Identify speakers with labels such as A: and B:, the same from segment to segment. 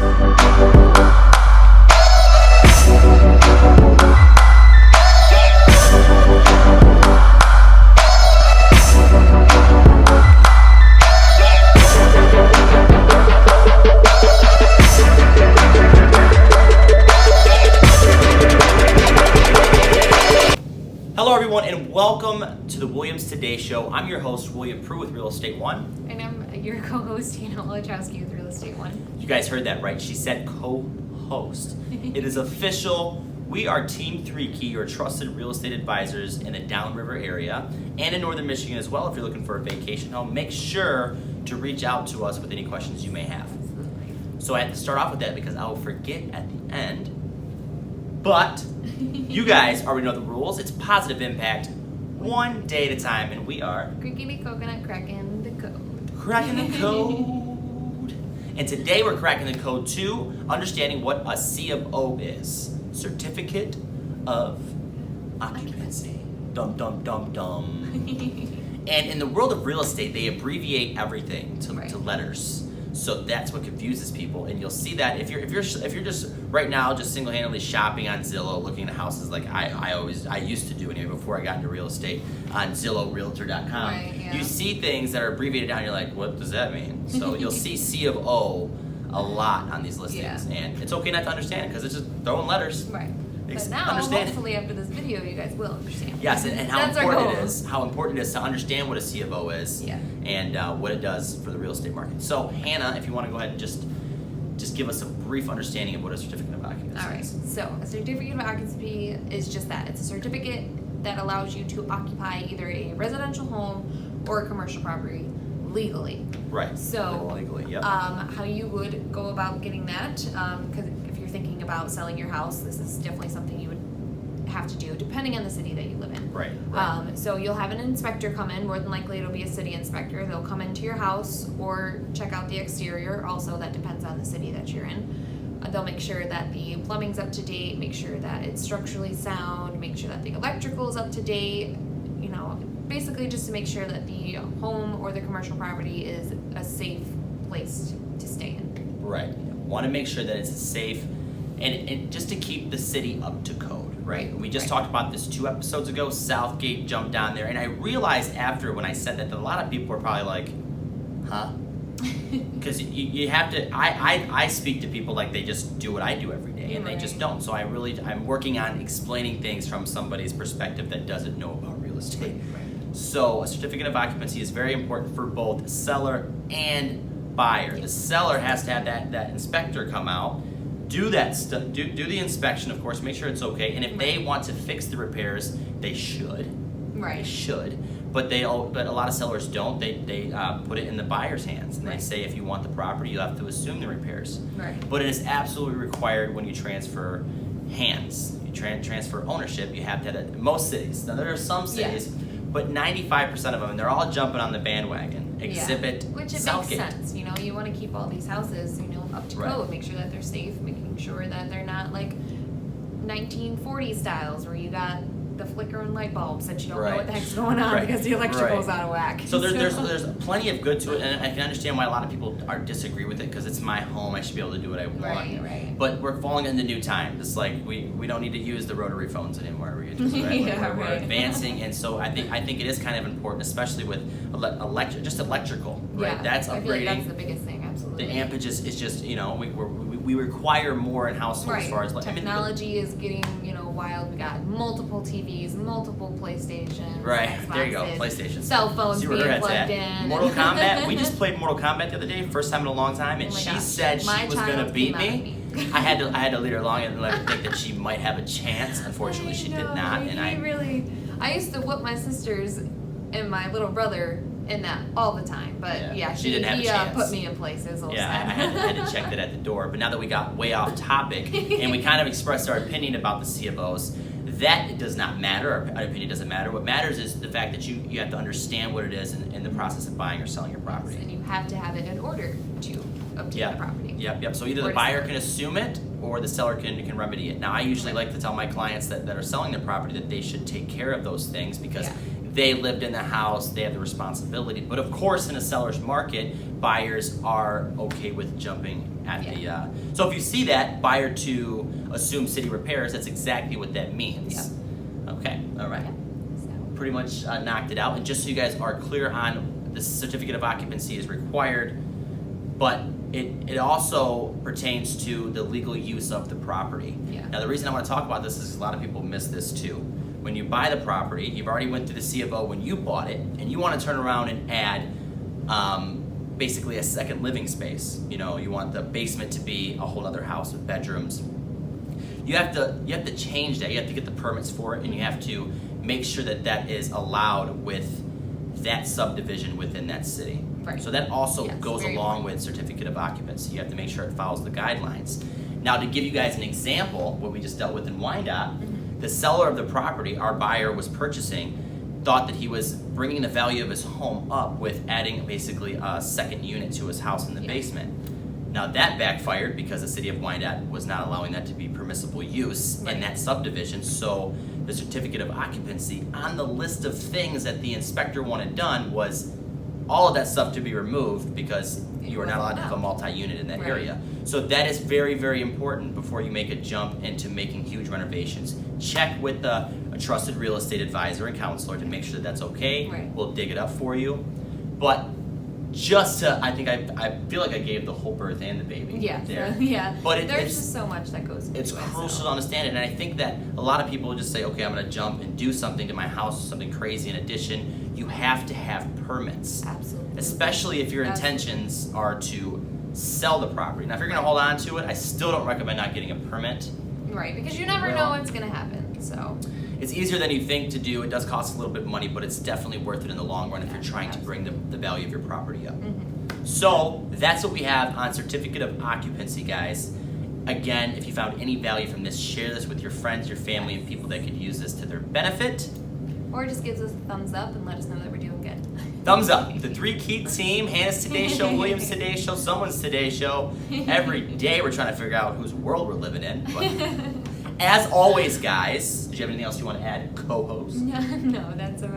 A: Hello everyone and welcome to the Williams Today Show. I'm your host, William Prue with Real Estate One.
B: And I'm your co-host, Hannah Olachowski with Real Estate One.
A: You guys heard that right. She said co-host. It is official. We are Team 3 Key, your trusted real estate advisors in the Downriver area and in Northern Michigan as well. If you're looking for a vacation home, make sure to reach out to us with any questions you may have.
B: Absolutely.
A: So I had to start off with that because I will forget at the end. But you guys already know the rules. It's positive impact, one day at a time, and we are
B: Creaking the coconut, cracking the code.
A: cracking the code. And today we're cracking the code to understanding what a C of O is. Certificate of Occupancy. Dum, dum, dum, dum. And in the world of real estate, they abbreviate everything to letters. So that's what confuses people, and you'll see that if you're just right now just single-handedly shopping on Zillow, looking at houses like I used to do anyway before I got into real estate on ZillowRealtor.com.
B: Right, yeah.
A: You see things that are abbreviated down. You're like, what does that mean? So you'll see C of O a lot on these listings, and it's okay not to understand because it's just throwing letters.
B: Right. But now,
A: Understand.
B: hopefully after this video, you guys will understand.
A: Yes, and how
B: That's our
A: important it
B: goal.
A: is. How important it is to understand what a C of O is,
B: Yeah.
A: and what it does for the real estate market. So, Hannah, if you want to go ahead and just give us a brief understanding of what a certificate of occupancy
B: All right.
A: is.
B: So a certificate of occupancy is just that. It's a certificate that allows you to occupy either a residential home or a commercial property legally.
A: Right.
B: So,
A: legally, yep.
B: how you would go about getting that, because if you're thinking about selling your house, this is definitely something you would have to do, depending on the city that you live in.
A: Right.
B: So you'll have an inspector come in. More than likely, it'll be a city inspector. They'll come into your house or check out the exterior. Also, that depends on the city that you're in. They'll make sure that the plumbing's up to date, make sure that it's structurally sound, make sure that the electrical is up to date. You know, basically just to make sure that the home or the commercial property is a safe place to stay in.
A: Right. Want to make sure that it's safe, and just to keep the city up to code. Right. We just talked about this 2 episodes ago. Southgate jumped down there, and I realized after when I said that a lot of people were probably like, huh? Because you have to. I speak to people like they just do what I do every day, and they just don't. So I'm working on explaining things from somebody's perspective that doesn't know about real estate.
B: Right.
A: So a certificate of occupancy is very important for both seller and buyer. The seller has to have that inspector come out, do that stuff, do the inspection, of course, make sure it's okay. And if they want to fix the repairs, they should.
B: Right.
A: They should. But a lot of sellers don't. They put it in the buyer's hands, and they say if you want the property, you have to assume the repairs.
B: Right.
A: But it is absolutely required when you transfer hands. You transfer ownership. You have to have that. Most cities. Now there are some cities, but 95% of them, and they're all jumping on the bandwagon. Exhibit
B: Which it
A: Southgate.
B: makes sense. You know, you want to keep all these houses, up to code. Make sure that they're safe. Making sure that they're not like 1940s styles where you got the flickering light bulbs that you don't know what the heck's going on because the electrical's out of whack.
A: So there's plenty of good to it, and I can understand why a lot of people disagree with it because it's my home. I should be able to do what I want.
B: Right.
A: But we're falling into new time. It's like we don't need to use the rotary phones anymore. We're advancing, and so I think it is kind of important, especially with electrical. Right.
B: Yeah,
A: That's
B: I
A: upgrading.
B: feel like that's the biggest thing. Absolutely.
A: The ampage is just we require more in households as far as
B: technology is getting wild. We got multiple TVs, multiple PlayStations.
A: Right,
B: Xboxes,
A: there you go, PlayStation.
B: Cell phones
A: See
B: being
A: where her head's
B: plugged
A: at.
B: in.
A: Mortal Kombat. We just played Mortal Kombat the other day, first time in a long time, and she said she was gonna beat me. I had to lead her along and let her think that she might have a chance. Unfortunately, she did not. And
B: I used to whoop my sisters and my little brother in that all the time, but
A: she didn't have a chance.
B: Put me in places.
A: I had to check that at the door. But now that we got way off topic and we kind of expressed our opinion about the C of O's, that does not matter. Our opinion doesn't matter. What matters is the fact that you have to understand what it is in the process of buying or selling your property.
B: And you have to have it in order to obtain the property.
A: Yep. So either the buyer can assume it or the seller can remedy it. Now, I usually like to tell my clients that are selling their property that they should take care of those things because they lived in the house, they have the responsibility. But of course, in a seller's market, buyers are okay with jumping at the. So if you see that buyer to assume city repairs, that's exactly what that means.
B: Yep.
A: Okay. All right.
B: Yep. So.
A: Pretty much knocked it out. And just so you guys are clear on, the certificate of occupancy is required, but it also pertains to the legal use of the property.
B: Yeah.
A: Now the reason I want to talk about this is a lot of people miss this too. When you buy the property, you've already went through the C of O when you bought it, and you want to turn around and add basically a second living space. You know, you want the basement to be a whole other house with bedrooms. You have to change that. You have to get the permits for it, and you have to make sure that that is allowed with that subdivision within that city.
B: Right.
A: So that also goes
B: very
A: along
B: important.
A: with certificate of occupancy. You have to make sure it follows the guidelines. Now, to give you guys an example, what we just dealt with in Wyandotte, the seller of the property, our buyer was purchasing, thought that he was bringing the value of his home up with adding basically a second unit to his house in the basement. Now that backfired because the city of Wyandotte was not allowing that to be permissible use in that subdivision. So the certificate of occupancy on the list of things that the inspector wanted done was all of that stuff to be removed because you are not allowed to have a multi-unit in that area. So that is very, very important before you make a jump into making huge renovations. Check with a trusted real estate advisor and counselor to make sure that that's okay.
B: Right.
A: We'll dig it up for you. But just to, I think I feel like I gave the whole birth and the baby there.
B: Yeah.
A: But
B: there's just so much that goes into
A: it's
B: it.
A: crucial to understand it, and I think that a lot of people just say, okay, I'm going to jump and do something to my house, something crazy in addition. You have to have permits.
B: Absolutely.
A: Especially if your intentions are to sell the property. Now, if you're going to hold on to it, I still don't recommend not getting a permit.
B: Right, because you never know what's going to happen, so.
A: It's easier than you think to do. It does cost a little bit of money, but it's definitely worth it in the long run if you're trying to bring the value of your property up. So that's what we have on certificate of occupancy, guys. Again, if you found any value from this, share this with your friends, your family, and people that could use this to their benefit.
B: Or just gives us a thumbs up and let us know that we're doing good.
A: Thumbs up. The 3 Key team, Hannah's Today Show, William's Today Show, someone's Today Show. Every day we're trying to figure out whose world we're living in. But as always, guys, did you have anything else you want to add, co-host?
B: No, that's the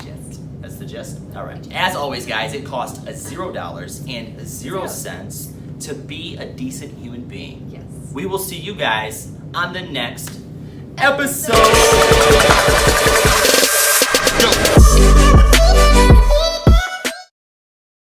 B: gist.
A: That's the gist? All right. As always, guys, it costs $0 and 0 cents to be a decent human being.
B: Yes.
A: We will see you guys on the next episode.